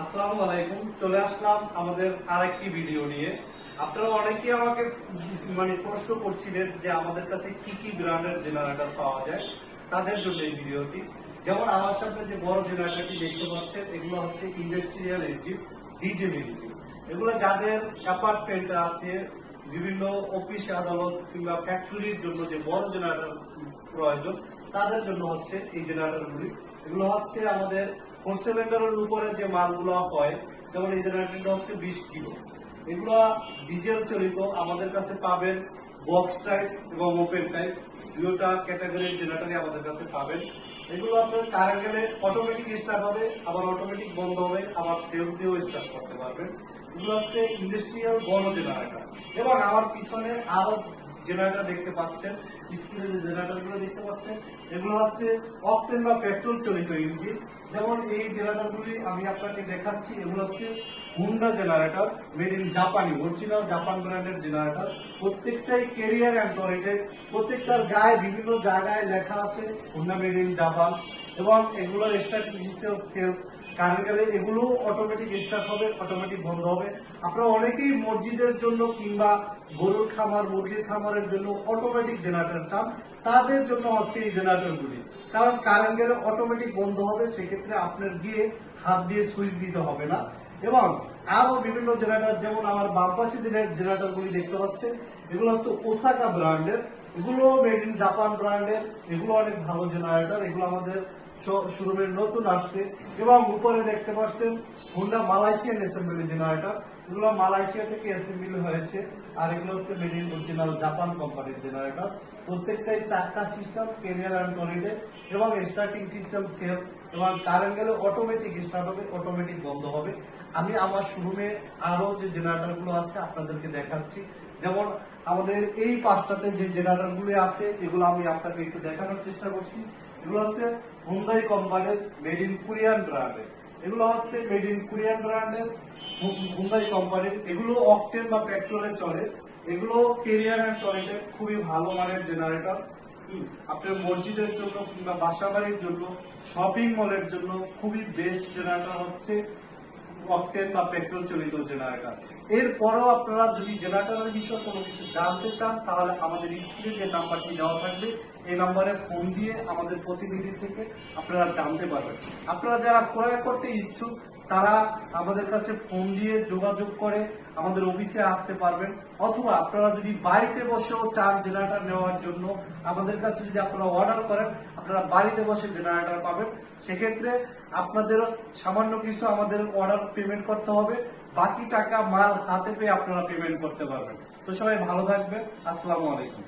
আসসালামু আলাইকুম। চলে আসলাম আমাদের আরেকটি ভিডিও নিয়ে। আপনারা অনেকেই আমাকে প্রশ্ন করছিলেন যে আমাদের কাছে কি কি ব্র্যান্ডের জেনারেটর পাওয়া যায়, তাদের জন্য এই ভিডিওটি। যেমন আমার সামনে যে বড় জেনারেটরটি দেখতে পাচ্ছেন, এগুলো হচ্ছে ইন্ডাস্ট্রিয়াল ইঞ্জিন, ডিজেল ইঞ্জিন। এগুলো যাদের অ্যাপার্টমেন্টে আছে, বিভিন্ন অফিস আদালত কিংবা ফ্যাক্টরির জন্য যে বড় জেনারেটর প্রয়োজন, তাদের জন্য হচ্ছে এই জেনারেটরগুলি। এগুলো হচ্ছে আমাদের 4 সিলিন্ডারের উপরে যে মালগুলো হয়, যেমন এই জেনারেটরটা হচ্ছে 20 কিলো। এগুলো ডিজেল চালিত। আমাদের কাছে পাবেন বক্স টাইপ এবং ওপেন টাইপ, দুটোটা ক্যাটাগরির জেনারেটরই আমাদের কাছে পাবেন। এগুলো আপনার কারেন্ট গেলে অটোমেটিক স্টার্ট হবে, আবার অটোমেটিক বন্ধ হবে, আবার সেলফ দিয়েও স্টার্ট করতে পারবেন। এগুলো হচ্ছে ইন্ডাস্ট্রিয়াল বড় জেনারেটর। এবং আমার পিছনে আরো জেনারেটর দেখতে পাচ্ছেন, স্ক্রিনে যে জেনারেটর গুলো দেখতে পাচ্ছেন, এগুলো হচ্ছে অকটেন বা পেট্রোল চালিত ইঞ্জিন। যেমন এই জেনারেটরগুলি আমি আপনাকে দেখাচ্ছি, এগুলো হচ্ছে হুন্ডা জেনারেটর, মেড ইন জাপানি, অরিজিনাল জাপান ব্র্যান্ডের জেনারেটর। প্রত্যেকটাই কেরিয়ার অ্যান্ড টরেটেড, প্রত্যেকটার গায়ে বিভিন্ন জায়গায় লেখা আছে হুন্ডা মেড ইন জাপান। এবং এগুলোর স্টার্টিং সিস্টেম সেলফ, কারেন্ট গেলে এগুলো অটোমেটিক স্টার্ট হবে, অটোমেটিক বন্ধ হবে। আপনারা অনেকেই মসজিদের জন্য কিংবা গরুর খামার, মুরগির খামারের জন্য অটোমেটিক জেনারেটর চান, তাদের জন্য হচ্ছে এই জেনারেটরগুলি। কারণ কারেন্ট গেলে অটোমেটিক বন্ধ হবে, সেক্ষেত্রে আপনার গিয়ে হাত দিয়ে সুইচ দিতে হবে না। এবং আরো বিভিন্ন জেনারেটর, যেমন আমার বাম পাশে যে জেনারেটরগুলি দেখতে পাচ্ছেন, এগুলো হচ্ছে ওসাকা ব্র্যান্ডের, এগুলো মেড ইন জাপান ব্র্যান্ডের। এগুলো অনেক ভালো জেনারেটর, এগুলো আমাদের শোরুমের নতুন আসছে। এবং উপরে দেখতে পাচ্ছেন হুন্ডা মালয়েশিয়ান অ্যাসেম্বলি জেনারেটর, এগুলো মালয়েশিয়া থেকে অ্যাসেম্বলি হয়েছে। আর এগুলো হচ্ছে মেড ইন অরিজিনাল জাপান কোম্পানির জেনারেটর। প্রত্যেকটাই চাক্কা সিস্টেম, ক্যারিয়ার অ্যান্ড টরেটেড, এবং স্টার্টিং সিস্টেম সেলফ। এবং কারেন্ট গেলে অটোমেটিক স্টার্ট হবে, অটোমেটিক বন্ধ হবে। আমি আমার শোরুমে আরো যে জেনারেটর গুলো আছে আপনাদেরকে দেখাচ্ছি। যেমন আমাদের এই পাঁচটাতে যে জেনারেটর গুলো আছে, এগুলো আমি আপনাকে একটু দেখানোর চেষ্টা করছি। এগুলো হচ্ছে হুন্ডাই কোম্পানির, মেড ইন কোরিয়ান ব্র্যান্ডের। এগুলো হচ্ছে মেড ইন কোরিয়ান ব্র্যান্ডের, হুন্ডাই কোম্পানির। এগুলো অকটেন বা পেট্রোলে চলে। এগুলো কেরিয়ার অ্যান্ড টরেটেড, খুবই ভালো মানের জেনারেটর। আপনার মসজিদের জন্য কিংবা বাসা বাড়ির জন্য, শপিং মলের জন্য খুবই বেস্ট জেনারেটর হচ্ছে অকটেন বা পেট্রোল চালিত জেনারেটর। এরপরও আপনারা যদি জেনারেটরের বিষয়ে কোনো কিছু জানতে চান, তাহলে আমাদের স্ক্রিনে যে নাম্বারটি দেওয়া থাকবে, এই নাম্বারে ফোন দিয়ে আমাদের প্রতিনিধি থেকে আপনারা জানতে পারবেন। আপনারা যারা ক্রয় করতে ইচ্ছুক, তারা আমাদের কাছে ফোন দিয়ে যোগাযোগ করে আমাদের অফিসে আসতে পারবেন। অথবা আপনারা যদি বাড়িতে বসেও চান জেনারেটর নেওয়ার জন্য, আমাদের কাছে যদি আপনারা অর্ডার করেন, আপনারা বাড়িতে বসে জেনারেটর পাবেন। সেক্ষেত্রে আপনাদের সামান্য কিছু আমাদের অর্ডার পেমেন্ট করতে হবে, বাকি টাকা মাল হাতে পেয়ে আপনারা পেমেন্ট করতে পারবেন। তো সবাই ভালো থাকবেন। আসসালামু আলাইকুম।